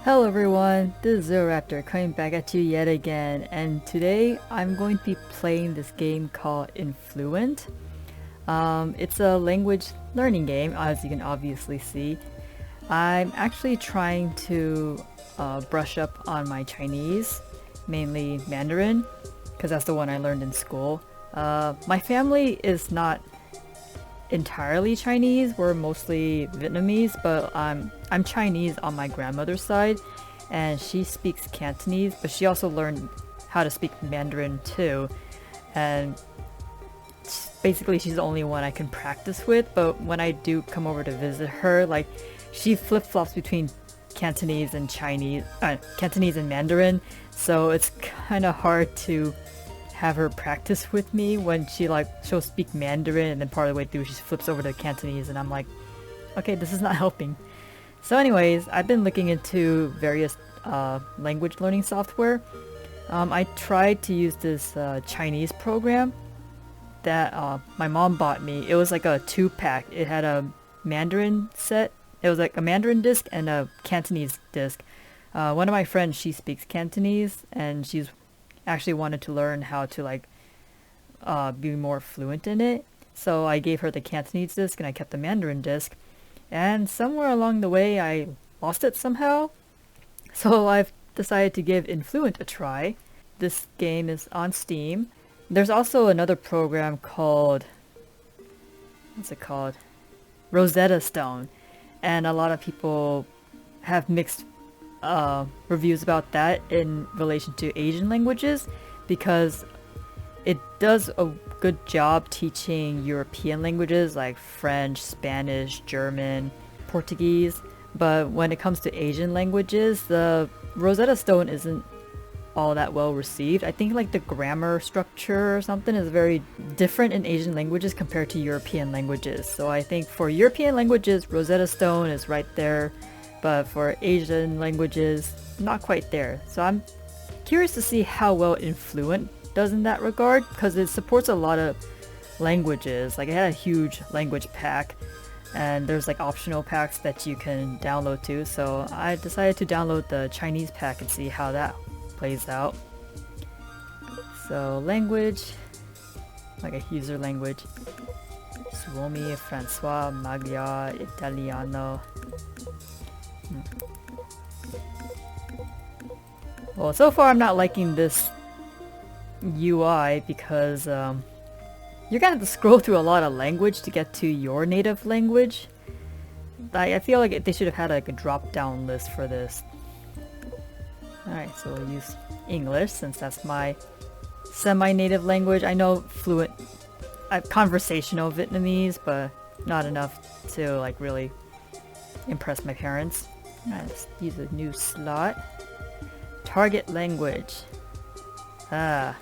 Hello everyone, this is Zeroraptor coming back at you yet again, and today I'm going to be playing this game called Influent. It's a language learning game, as you can obviously see. I'm actually trying to brush up on my Chinese, mainly Mandarin, because that's the one I learned in school. My family is not entirely Chinese. We're mostly Vietnamese, but I'm Chinese on my grandmother's side, and she speaks Cantonese, but she also learned how to speak Mandarin too. And basically, she's the only one I can practice with. But when I do come over to visit her, like she flip flops between Cantonese and Mandarin, so it's kind of hard to have her practice with me when she'll speak Mandarin and then part of the way through she flips over to Cantonese and I'm like, okay, this is not helping. So anyways, I've been looking into various language learning software. I tried to use this Chinese program that my mom bought me. It was like a 2-pack. It had a Mandarin set. It was like a Mandarin disc and a Cantonese disc. One of my friends, she speaks Cantonese and she's actually wanted to learn how to be more fluent in it. So I gave her the Cantonese disc and I kept the Mandarin disc. And somewhere along the way I lost it somehow. So I've decided to give Influent a try. This game is on Steam. There's also another program called, what's it called? Rosetta Stone. And a lot of people have mixed reviews about that in relation to Asian languages because it does a good job teaching European languages like French, Spanish, German, Portuguese. But when it comes to Asian languages, the Rosetta Stone isn't all that well received. I think like the grammar structure or something is very different in Asian languages compared to European languages. So I think for European languages, Rosetta Stone is right there, but for Asian languages, not quite there. So I'm curious to see how well Influent does in that regard, because it supports a lot of languages. Like it had a huge language pack, and there's like optional packs that you can download too. So I decided to download the Chinese pack and see how that plays out. So language, like a user language. Suomi, Francois, Magyar, Italiano. Well, so far I'm not liking this UI because you're gonna have to scroll through a lot of language to get to your native language. I feel like they should have had like a drop-down list for this. Alright, so we'll use English since that's my semi-native language. I know fluent, conversational Vietnamese, but not enough to like really impress my parents. Alright, let's use a new slot. Target language. Yeah,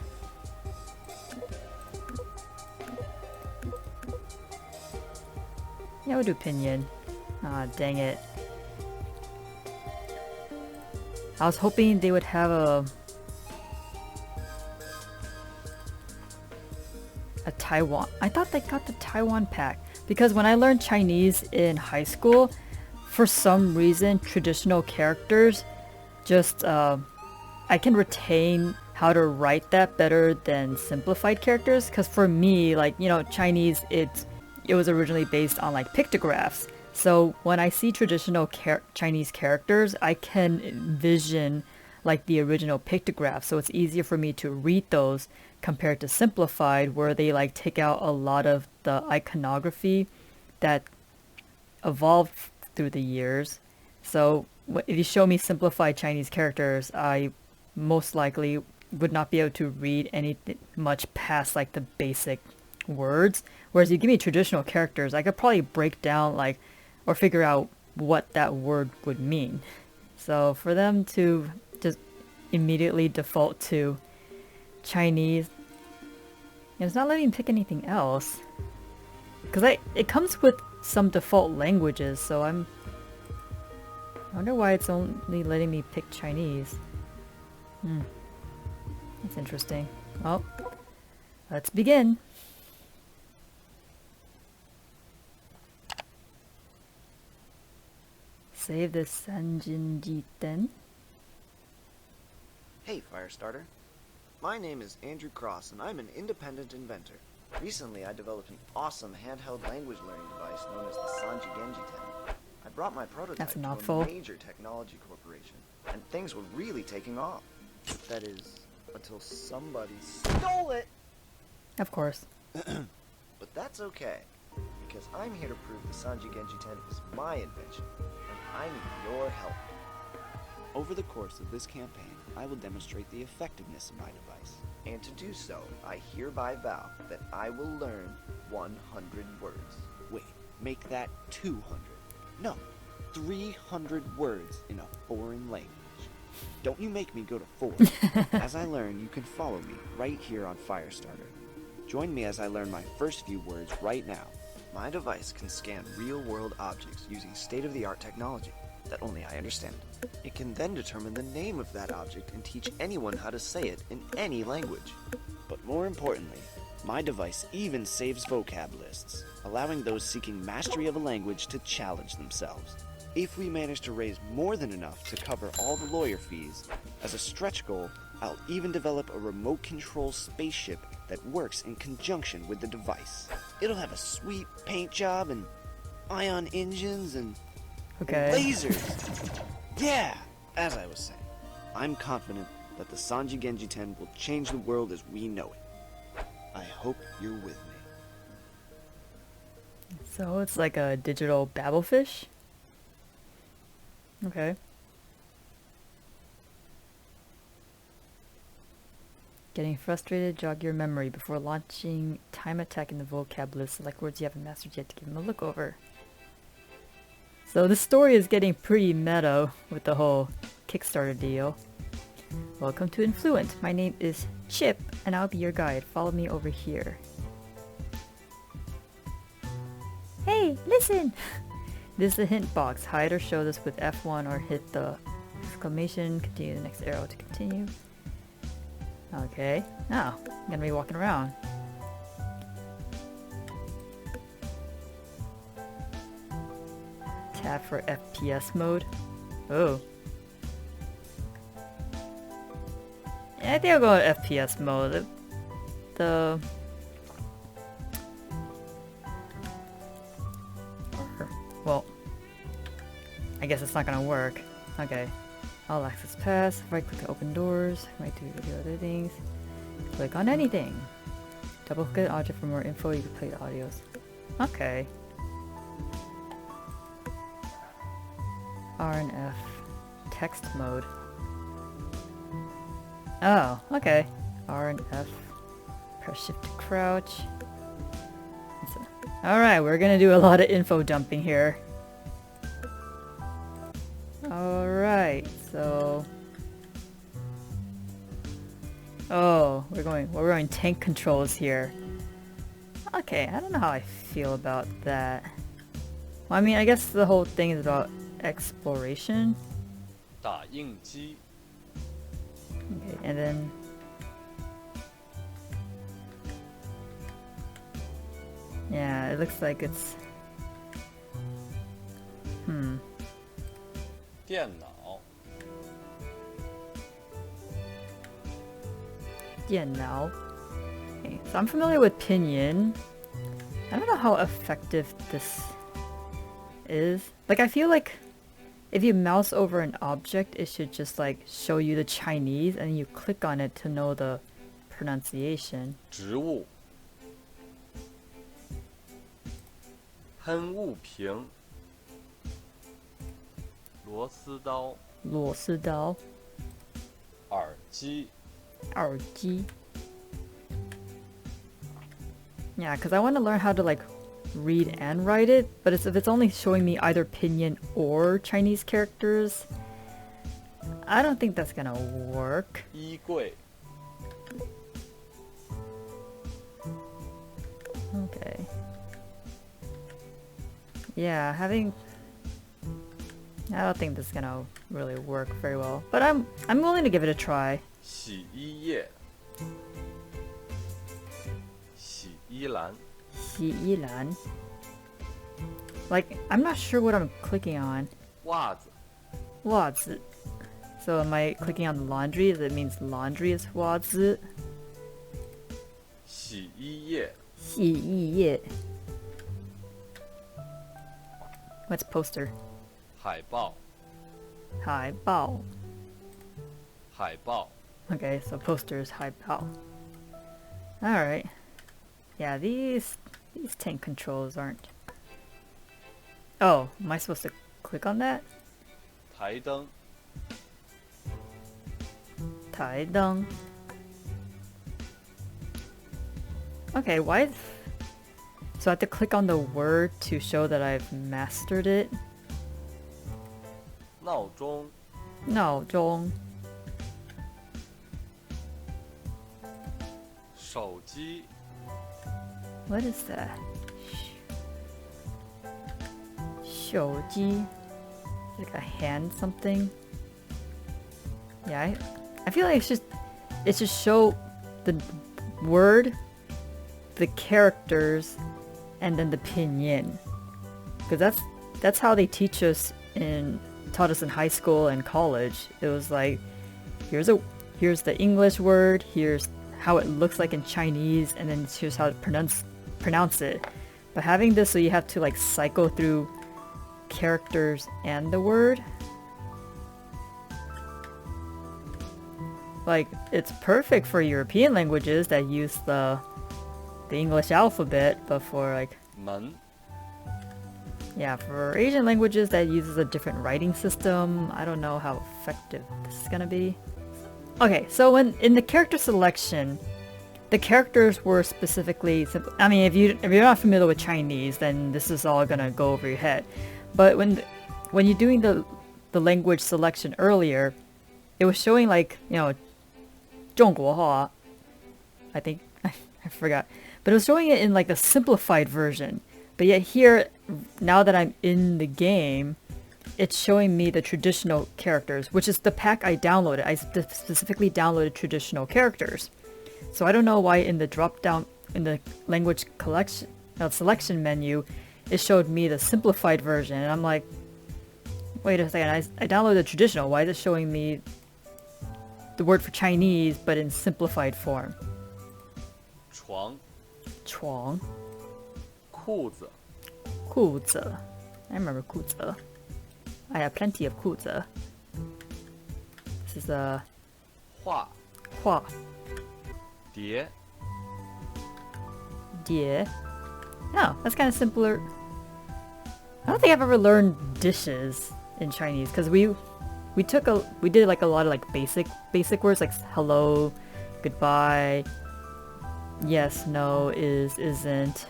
we'll do Pinyin. Ah, dang it. I was hoping they would have a Taiwan. I thought they got the Taiwan pack because when I learned Chinese in high school, for some reason traditional characters just I can retain how to write that better than simplified characters, because for me, like, you know, Chinese, it was originally based on like pictographs. So when I see traditional Chinese characters, I can envision like the original pictographs, so it's easier for me to read those compared to simplified, where they like take out a lot of the iconography that evolved through the years. So if you show me simplified Chinese characters, I most likely would not be able to read anything much past like the basic words. Whereas you give me traditional characters, I could probably break down like or figure out what that word would mean. So for them to just immediately default to Chinese, it's not letting me pick anything else. Because it comes with some default languages, so I wonder why it's only letting me pick Chinese. That's interesting. Well, let's begin. save the Sanjin Jiten? Hey, Firestarter. My name is Andrew Cross, and I'm an independent inventor. Recently, I developed an awesome handheld language learning device known as the Sanji Genjiten. I brought my prototype to mouthful. a major technology corporation, and things were really taking off. That is, until somebody stole it! Of course. But that's okay, because I'm here to prove the Sanji Genjiten is my invention, and I need your help. Over the course of this campaign, I will demonstrate the effectiveness of my device. And to do so, I hereby vow that I will learn 100 words. Wait, make that 200. No, 300 words in a foreign language. Don't you make me go to 4. As I learn, you can follow me right here on Firestarter. Join me as I learn my first few words right now. My device can scan real-world objects using state-of-the-art technology that only I understand. It can then determine the name of that object and teach anyone how to say it in any language. But more importantly, my device even saves vocab lists, allowing those seeking mastery of a language to challenge themselves. If we manage to raise more than enough to cover all the lawyer fees, as a stretch goal, I'll even develop a remote control spaceship that works in conjunction with the device. It'll have a sweet paint job and ion engines and lasers. Yeah, as I was saying, I'm confident that the Sanji Genjiten will change the world as we know it. I hope you're with me. So it's like a digital babblefish? Okay. Getting frustrated, jog your memory before launching time attack in the vocab list. Select words you haven't mastered yet to give them a look over. So the story is getting pretty meta with the whole Kickstarter deal. Welcome to Influent. My name is Chip, and I'll be your guide. Follow me over here. Hey, listen! This is the hint box. Hide or show this with F1 or hit the exclamation. Continue the next arrow to continue. Okay. Now, I'm gonna be walking around. Tab for FPS mode. Oh. Yeah, I think I'll go with FPS mode. Well, I guess it's not gonna work. Okay. All access pass. Right click to open doors. Right to do other things. Click on anything. Double click an object for more info. You can play the audios. Okay. R and F. Text mode. Oh, okay. R and F. Press shift to crouch. Alright, we're gonna do a lot of info dumping here. Alright, so... Oh, we're going tank controls here. Okay, I don't know how I feel about that. Well, I mean, I guess the whole thing is about exploration. 打印机 Okay, and then... Yeah, it looks like it's... 电脑 Now. Okay, so I'm familiar with Pinyin. I don't know how effective this is. Like, I feel like if you mouse over an object, it should just like show you the Chinese and you click on it to know the pronunciation. 植物喷雾瓶螺丝刀螺丝刀耳机耳机 Yeah, because I want to learn how to like read and write it, but if it's only showing me either Pinyin or Chinese characters, I don't think that's gonna work. 衣柜 Okay. Yeah, I don't think this is gonna really work very well, but I'm willing to give it a try. 洗衣液洗衣篮洗衣篮 Like, I'm not sure what I'm clicking on. 袜子，袜子. So am I clicking on laundry? That means laundry is 袜子.洗衣液，洗衣液. What's poster? 海报，海报. 海报， Okay, so poster is 海报. Alright. Yeah, these tank controls aren't... Oh, am I supposed to click on that? 台灯，台灯. Okay, why... So I have to click on the word to show that I've mastered it? 闹钟，闹钟. 手机， What is that? 手机. Like a hand something? Yeah, I feel like it's just show the word, the characters, and then the pinyin. Because that's how they taught us in high school and college. It was like, here's the English word, here's how it looks like in Chinese, and then here's how to pronounce it. But having this, so you have to like cycle through characters and the word. Like, it's perfect for European languages that use the English alphabet, but for like, 门， yeah, for Asian languages that uses a different writing system, I don't know how effective this is gonna be. Okay, so in the character selection, the characters were specifically simple. I mean, if you're not familiar with Chinese, then this is all gonna go over your head. But when you're doing the language selection earlier, it was showing like, you know, 中国话, I think. I forgot. But it was showing it in like the simplified version. But yet here, now that I'm in the game, it's showing me the traditional characters, which is the pack I downloaded. I specifically downloaded traditional characters. So I don't know why in the drop down, in the language selection menu, it showed me the simplified version. And I'm like, wait a second, I downloaded the traditional. Why is it showing me the word for Chinese, but in simplified form? 床，床, 裤子，裤子. I remember 裤子. I have plenty of 裤子. This is a 画，画, 碟，碟. Oh, that's kind of simpler. I don't think I've ever learned dishes in Chinese because we did like a lot of like basic words like hello, goodbye, yes, no, is, isn't.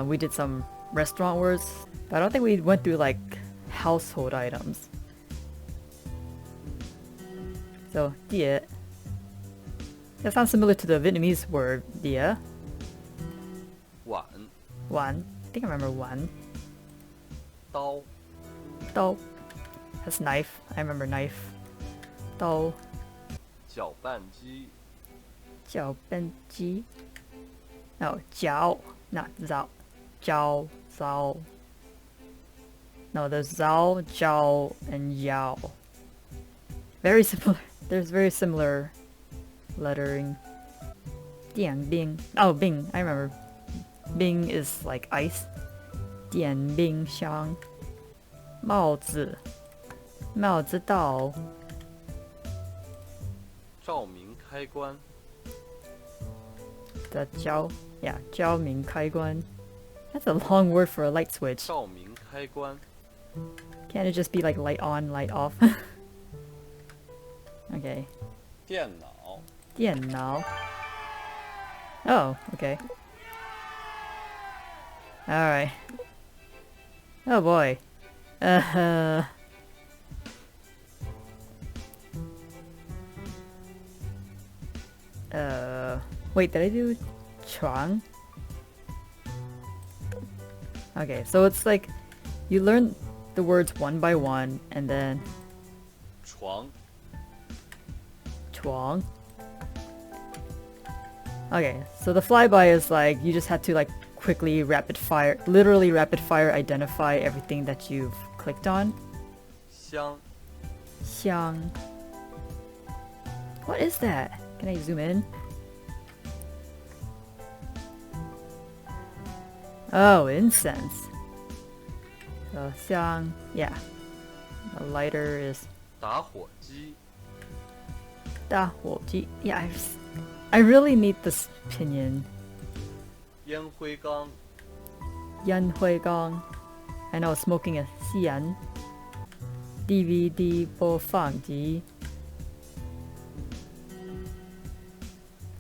We did some restaurant words, but I don't think we went through like household items. So, die. That sounds similar to the Vietnamese word die. 碗， One. I think I remember one. 刀， 刀. That's knife. I remember knife. 刀. 搅拌机，搅拌机. No, 搅, not 造. 搅, 造. No, there's 造, 搅, and 咬. Very similar. There's very similar lettering. 电冰. Oh, Bing. I remember. Bing is like ice. 电冰箱. 帽子. 帽子道. 照明开关， The 照, yeah, 照明开关. That's a long word for a light switch. 照明开关， Can't it just be like light on, light off? Okay. 电脑，电脑. Oh, okay. Alright. Oh boy. Wait, did I do 床? Okay, so it's like you learn the words one by one and then 床， 床. Okay, so the flyby is like you just have to like quickly literally rapid fire identify everything that you've clicked on. 香 Xiang. What is that? Can I zoom in? Oh, incense. So xiang, yeah. The lighter is 打火机 da huo ji. Yeah, I really need this pinyin. 烟灰缸 Yan hui gong. I know smoking a xian. DVD 播放机.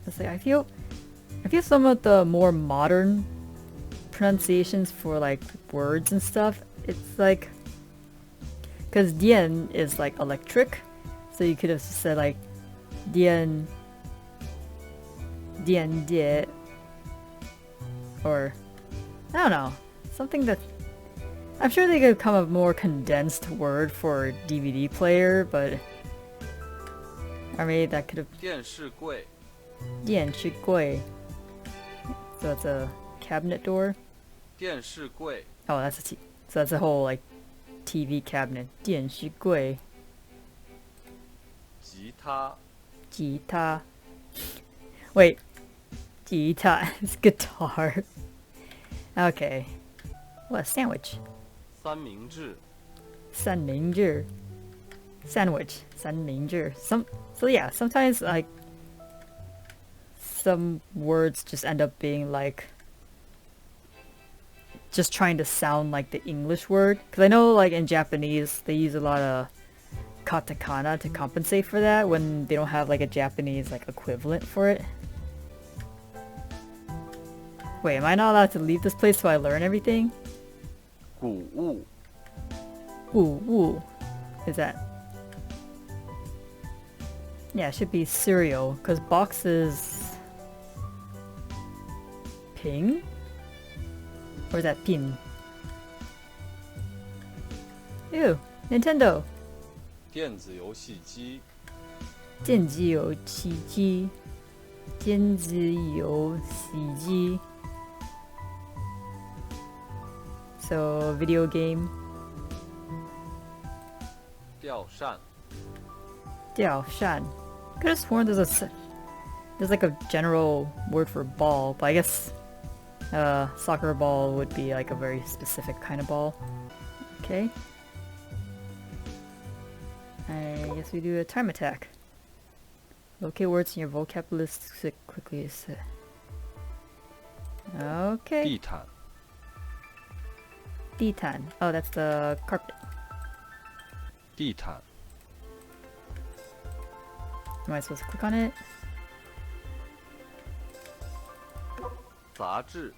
It's like I feel some of the more modern pronunciations for like words and stuff, it's like, because dian is like electric, so you could have said like dian die, or I don't know, something that I'm sure they could come up with a more condensed word for DVD player, but or maybe that could have 电视柜 dian shi gui, so it's a cabinet door. 电视柜 Oh, that's so that's a whole like TV cabinet. 电视柜, 吉他 guitar. Wait, guitar is guitar. Okay. What, a sandwich? 三明治 三明治. Sandwich. 三明治. So yeah, sometimes like some words just end up being like just trying to sound like the English word, because I know like in Japanese they use a lot of katakana to compensate for that when they don't have like a Japanese like equivalent for it. Wait, am I not allowed to leave this place so I learn everything? 谷物 Ooh, ooh. Is that? Yeah, it should be cereal, because box is ping? Or is that pin? Ew, Nintendo. 电子游戏机电子游戏机. 电子游戏机. So, video game. 吊扇 Diao Shan. Could have sworn there's like a general word for ball, but I guess soccer ball would be like a very specific kind of ball. Okay. I guess we do a time attack. Locate words in your vocab list quickly. Okay. 地毯 Ditan. Oh, that's the carpet. 地毯 Am I supposed to click on it? 杂志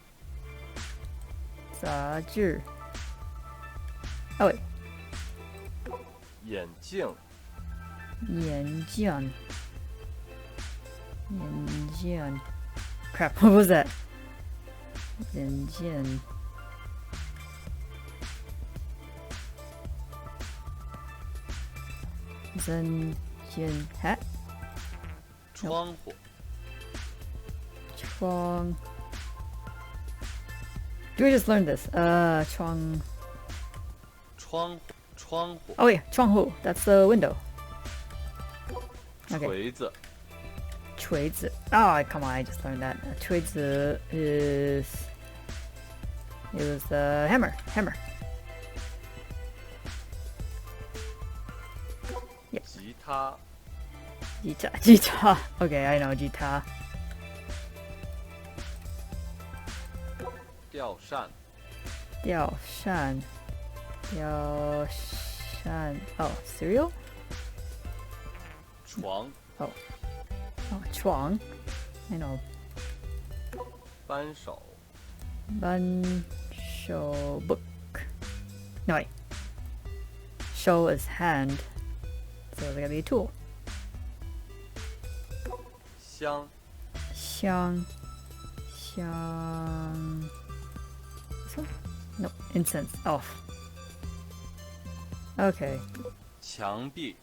杂志. Oh wait. 眼镜眼镜.眼镜. Crap, what was that? 眼镜. Zen hat? 窗户 Chuang. Do we just learn this? Chuang. 窗户 Oh yeah, Chuanghu. That's the window. Okay. 锤子 锤子. Oh, come on, I just learned that. 锤子 is. It was the hammer. Hammer. 吉他 Jita. Jita. Okay, I know Jita. 吊扇 Diao Shan. Diao Shan. Oh, cereal? 床 Oh, Chuang. I know. 扳手 Ban show book. No, wait. Show is hand. So it's gotta be a tool. 香 Xiang. Xiang. This one? No, incense. Off. Okay. 墙壁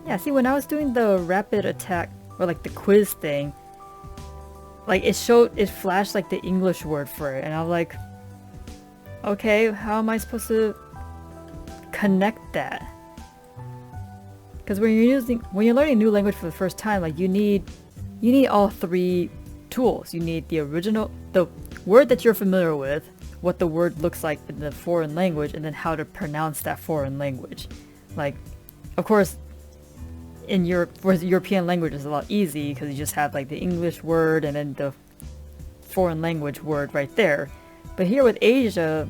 Yeah, see, when I was doing the rapid attack, or like the quiz thing, like it flashed like the English word for it, and I'm like, okay, how am I supposed to connect that. Because when you're learning a new language for the first time, like you need all three tools. You need the word that you're familiar with, what the word looks like in the foreign language, and then how to pronounce that foreign language. Like, of course, for European language it's a lot easy because you just have like the English word and then the foreign language word right there. But here with Asia,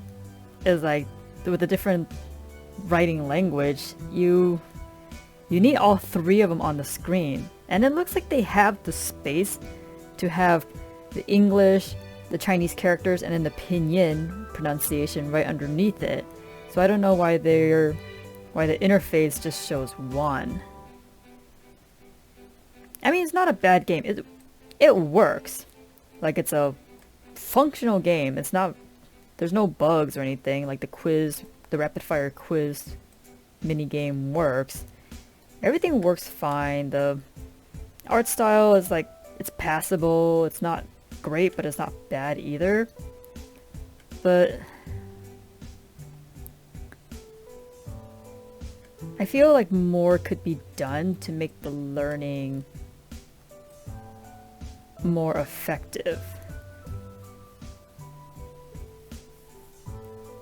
is like with a different writing language, you need all three of them on the screen. And it looks like they have the space to have the English, the Chinese characters, and then the pinyin pronunciation right underneath it. So I don't know why the interface just shows one. I mean, it's not a bad game. It works. Like, it's a functional game. There's no bugs or anything. Like the rapid fire quiz mini game works. Everything works fine. The art style is like, it's passable. It's not great, but it's not bad either. But I feel like more could be done to make the learning more effective.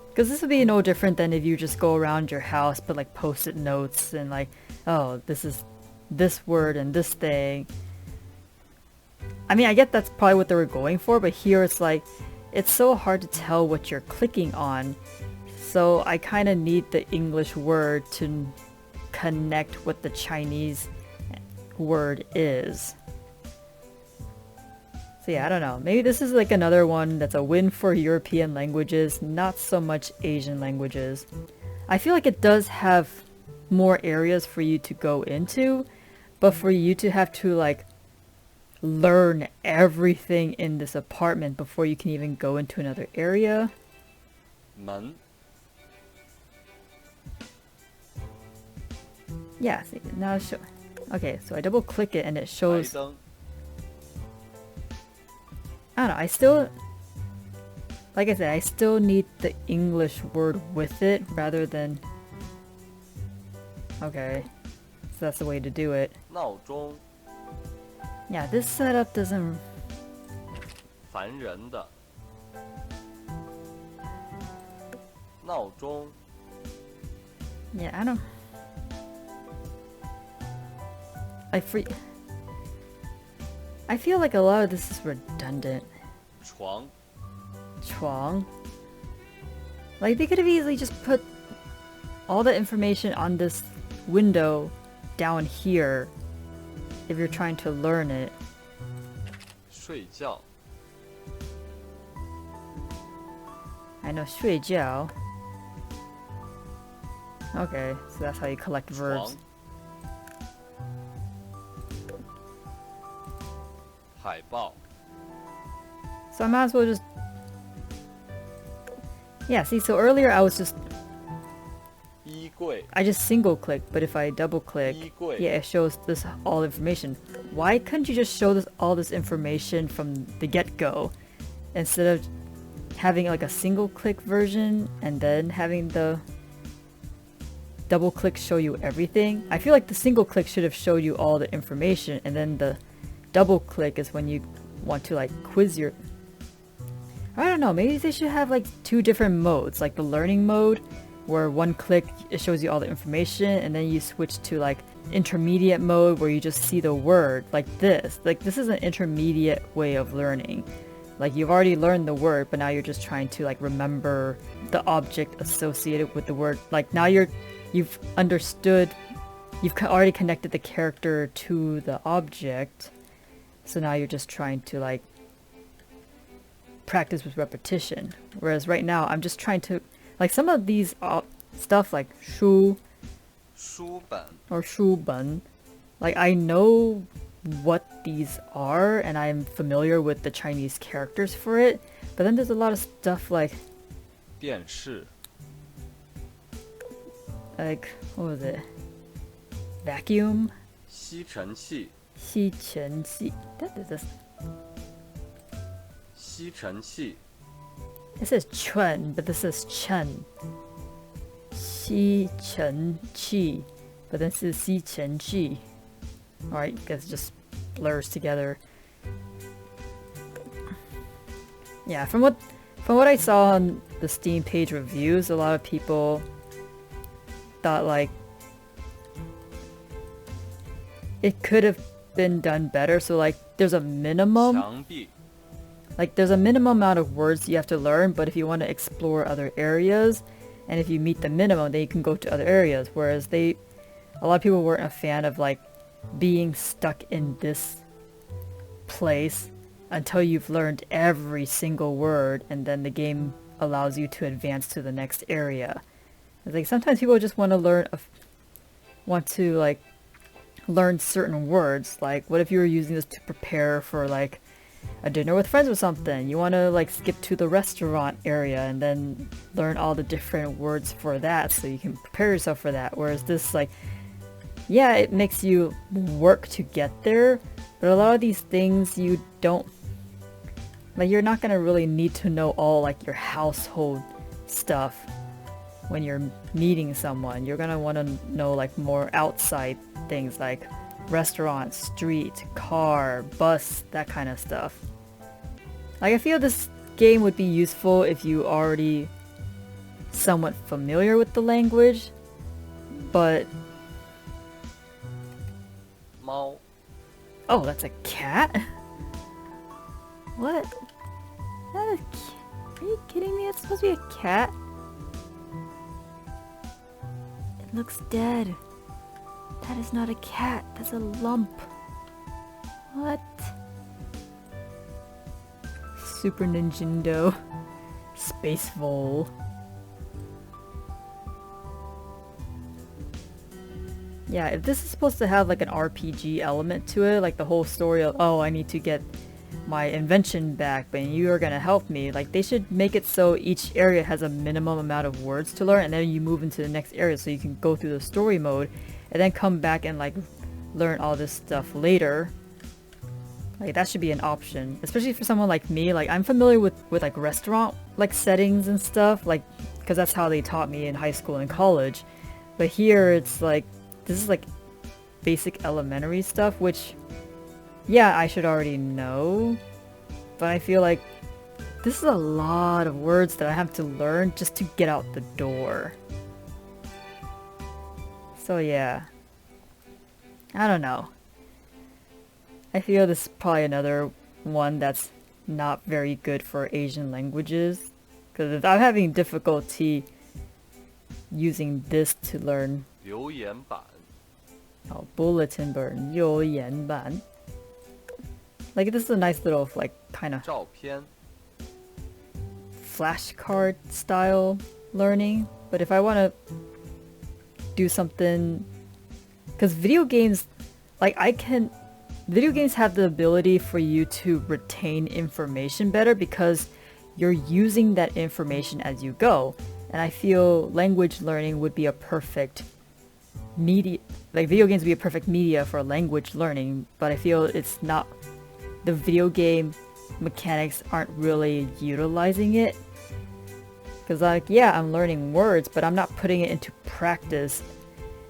Because this would be no different than if you just go around your house, put like post-it notes and like, oh, this is this word and this thing. I mean, I get that's probably what they were going for, but here it's like, it's so hard to tell what you're clicking on. So I kind of need the English word to connect what the Chinese word is. So yeah, I don't know. Maybe this is like another one that's a win for European languages, not so much Asian languages. I feel like it does have more areas for you to go into, but for you to have to like learn everything in this apartment before you can even go into another area. 门 Yeah, see, now show. Okay, so I double click it and it 台 shows. 灯 I don't know, I still, like I said, I still need the English word with it rather than, okay, so that's the way to do it. 闹钟 Yeah, this setup doesn't, 烦人的闹钟 yeah, I don't, I feel like a lot of this is redundant. 床 Chuang. Like, they could have easily just put all the information on this window down here if you're trying to learn it. 睡觉 I know 睡觉. Okay, so that's how you collect 床 verbs. 海报 So I might as well just... Yeah, see, so earlier I衣柜 just single click, but if I double click, 衣柜 yeah, it shows this all information. Why couldn't you just show all this information from the get-go instead of having like a single click version and then having the double click show you everything? I feel like the single click should have showed you all the information, and then the double click is when you want to like quiz your... I don't know, maybe they should have like two different modes, like the learning mode where one click it shows you all the information, and then you switch to like intermediate mode where you just see the word like this. Like, this is an intermediate way of learning. Like, you've already learned the word, but now you're just trying to like remember the object associated with the word. Like, now you've understood, you've already connected the character to the object, so now you're just trying to like practice with repetition. Whereas right now I'm just trying to, like, some of these stuff like shu 书本 or shu ben, like, I know what these are and I'm familiar with the Chinese characters for it, but then there's a lot of stuff like 电视 what was it, vacuum, 吸尘器吸尘器. That is this. 吸尘器 It says chun, but this is chun. 吸尘器, but this is 吸尘器. Alright, guess it just blurs together. Yeah, from what I saw on the Steam page reviews, a lot of people thought like it could have been done better. So like there's a minimum, 墙壁 like there's a minimum amount of words you have to learn, but if you want to explore other areas and if you meet the minimum, then you can go to other areas. Whereas a lot of people weren't a fan of like being stuck in this place until you've learned every single word, and then the game allows you to advance to the next area. It's like sometimes people just want to like learn certain words. Like what if you were using this to prepare for like a dinner with friends or something? You want to like skip to the restaurant area and then learn all the different words for that so you can prepare yourself for that. Whereas this, like, yeah, it makes you work to get there, but a lot of these things you don't, like, you're not gonna really need to know all like your household stuff when you're meeting someone. You're gonna want to know like more outside things like restaurant, street, car, bus, that kind of stuff. Like, I feel this game would be useful if you already somewhat familiar with the language, but... 猫 Oh, that's a cat? What? Are you kidding me? It's supposed to be a cat? It looks dead. That is not a cat. That's a lump. What? Super Nintendo. Space Vole. Yeah, if this is supposed to have like an RPG element to it, like the whole story of, oh, I need to get my invention back, but you are gonna help me. Like, they should make it so each area has a minimum amount of words to learn, and then you move into the next area so you can go through the story mode and then come back and like learn all this stuff later. Like, that should be an option, especially for someone like me. Like, I'm familiar with like restaurant like settings and stuff, like, because that's how they taught me in high school and college. But here it's like, this is like basic elementary stuff, which, yeah, I should already know, but I feel like this is a lot of words that I have to learn just to get out the door. So yeah, I don't know. I feel this is probably another one that's not very good for Asian languages, because I'm having difficulty using this to learn. 留言板 Oh, bulletin board, 留言板. Like, this is a nice little, like, kind of 照片 flashcard style learning. But if I want to do something, because video games, like, video games have the ability for you to retain information better because you're using that information as you go. And I feel language learning would be a perfect media, like video games would be a perfect media for language learning, but I feel it's not, the video game mechanics aren't really utilizing it. Because, like, yeah, I'm learning words, but I'm not putting it into practice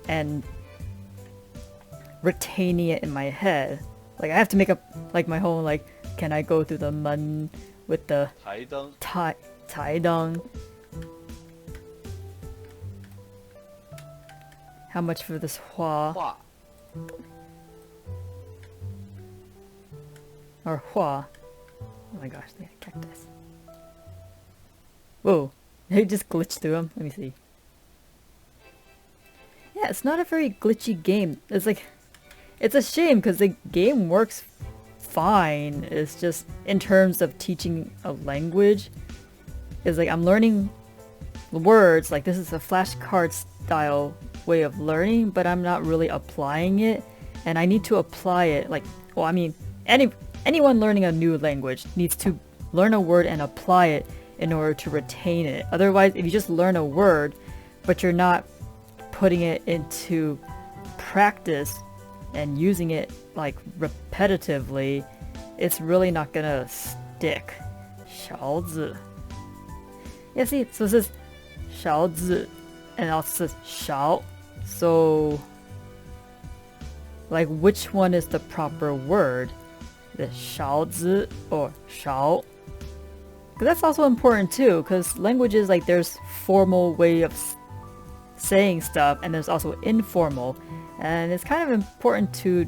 and retaining it in my head. Like, I have to make up, like, my whole, like, can I go through the mun with the 台灯 taidong? How much for this hua? 画 Or hua? Oh my gosh, they had a cactus. Whoa, they just glitched through them. Let me see. Yeah, it's not a very glitchy game. It's like, it's a shame because the game works fine. It's just in terms of teaching a language, it's like I'm learning words. Like, this is a flashcard style way of learning, but I'm not really applying it, and I need to apply it. Like, well, I mean, anyone learning a new language needs to learn a word and apply it in order to retain it. Otherwise, if you just learn a word but you're not putting it into practice and using it like repetitively, it's really not gonna stick. 勺子. Yeah, see, so it says 勺子 and it also says 少. So, like, which one is the proper word? The 少字 or 少? Because that's also important too, because languages, like, there's formal way of saying stuff, and there's also informal. And it's kind of important to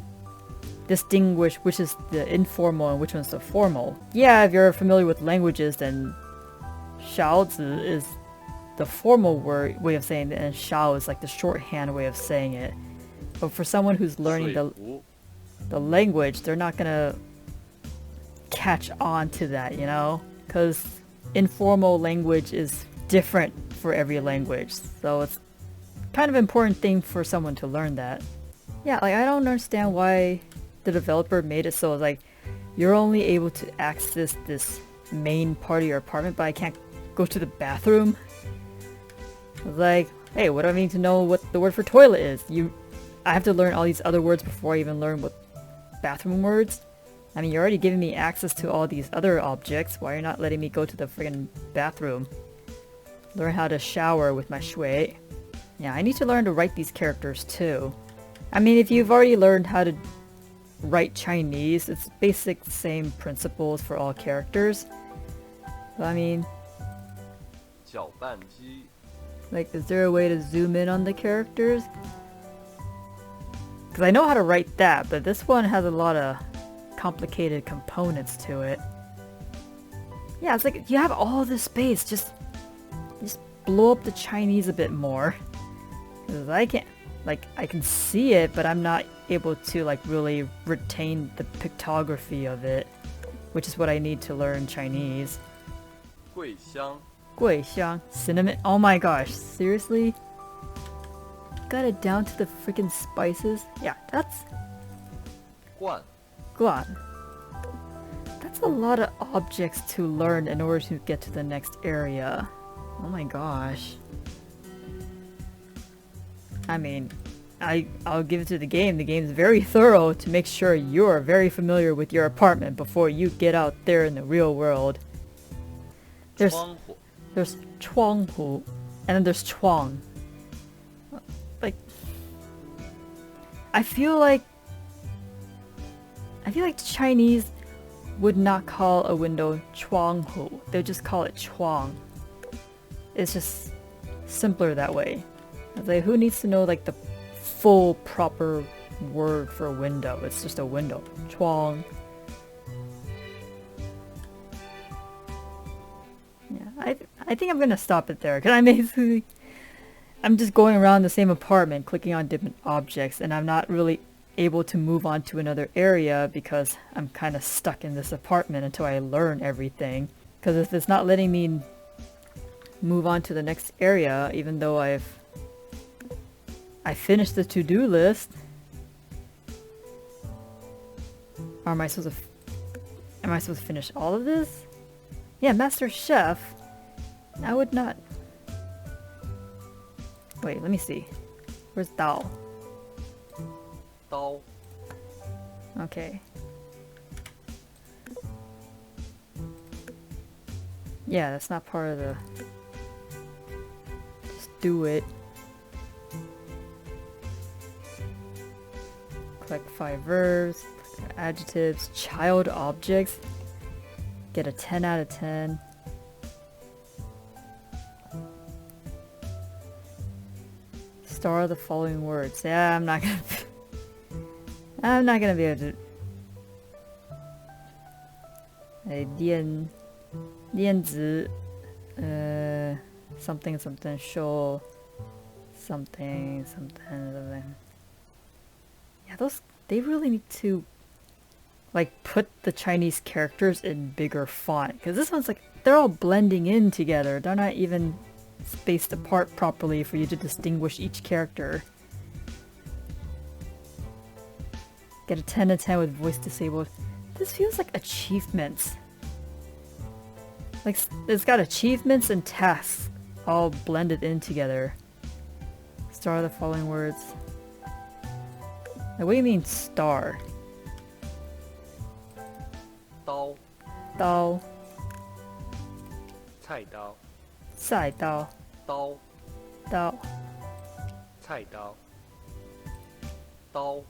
distinguish which is the informal and which one's the formal. Yeah, if you're familiar with languages, then 少字 is the formal way of saying it, and 少 is like the shorthand way of saying it. But for someone who's learning 说服 the language, they're not gonna catch on to that, you know? Because informal language is different for every language, so it's kind of important thing for someone to learn that. Yeah, like, I don't understand why the developer made it so like you're only able to access this main part of your apartment, but I can't go to the bathroom. Like, hey, what do I need to know what the word for toilet is? I have to learn all these other words before I even learn what bathroom words? I mean, you're already giving me access to all these other objects. Why are you not letting me go to the friggin' bathroom? Learn how to shower with my shui. Yeah, I need to learn to write these characters too. I mean, if you've already learned how to write Chinese, it's basic same principles for all characters. But I mean, 搅拌机 like, is there a way to zoom in on the characters? Because I know how to write that, but this one has a lot of complicated components to it. Yeah, it's like you have all this space, just blow up the Chinese a bit more. Because I can't, like, I can see it, but I'm not able to, like, really retain the pictography of it, which is what I need to learn Chinese. 桂香 Guixiang, cinnamon. Oh my gosh, seriously? Got it down to the freaking spices? Yeah, that's 罐 guan. That's a lot of objects to learn in order to get to the next area. Oh my gosh. I mean, I'll give it to the game. The game's very thorough to make sure you're very familiar with your apartment before you get out there in the real world. There's 窗户 there's 窗户, and then there's 窗. Like, I feel like Chinese would not call a window 窗户. They would just call it 窗. It's just simpler that way. It's like, who needs to know, like, the full proper word for window? It's just a window. 窗. Yeah, I think I'm gonna stop it there, because I'm just going around the same apartment clicking on different objects, and I'm not really able to move on to another area because I'm kind of stuck in this apartment until I learn everything. Because if it's not letting me move on to the next area, even though I finished the to-do list, or am I supposed to finish all of this? Yeah, Master Chef. I would not. Wait, let me see. Where's Dao? 刀 Okay. Yeah, that's not part of the... Just do it. Collect 5 verbs, adjectives, child objects. Get a 10 out of 10. Star the following words. Yeah, I'm not gonna be able to. 电子 something something show something something. Yeah, they really need to, like, put the Chinese characters in bigger font, because this one's like they're all blending in together. They're not even spaced apart properly for you to distinguish each character. Get a 10 to 10 with voice disabled. This feels like achievements. Like, it's got achievements and tasks all blended in together. Star the following words. Like, what do you mean star? 刀 Dao, 菜刀 Sai Dao, 刀 Dao. 菜刀，刀，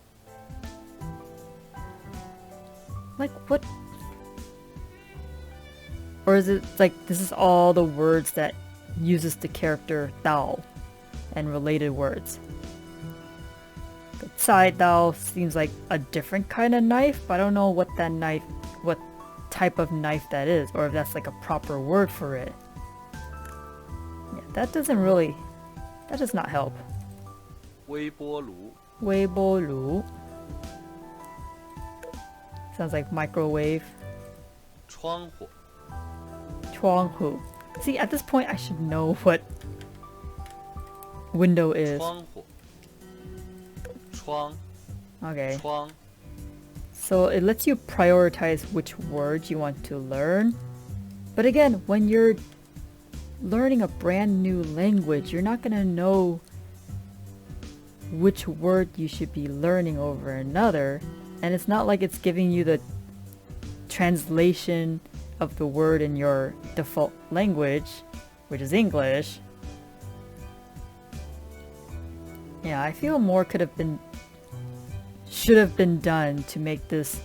Like what? Or is it like this is all the words that uses the character Dao and related words? The Cai Dao seems like a different kind of knife, but I don't know what what type of knife that is, or if that's like a proper word for it. Yeah, that does not help. 微波炉， Weibo Lu. Sounds like microwave. 窗户， Chuanghu. See, at this point, I should know what window is. 窗户，窗， Okay. 窗， So it lets you prioritize which words you want to learn. But again, when you're learning a brand new language, you're not gonna know which word you should be learning over another. And it's not like it's giving you the translation of the word in your default language, which is English. Yeah, I feel more should have been done to make this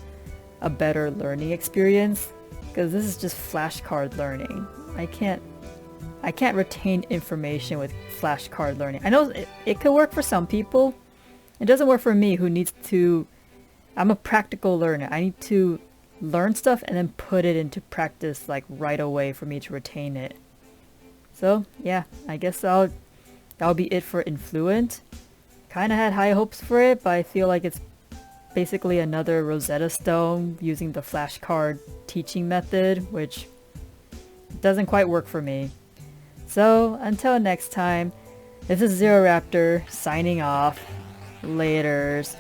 a better learning experience, because this is just flashcard learning. I can't retain information with flashcard learning. I know it could work for some people. It doesn't work for me, who needs to... I'm a practical learner. I need to learn stuff and then put it into practice like right away for me to retain it. So yeah, I guess that'll be it for Influent. Kinda had high hopes for it, but I feel like it's basically another Rosetta Stone using the flashcard teaching method, which doesn't quite work for me. So until next time, this is Zero Raptor signing off. Laters.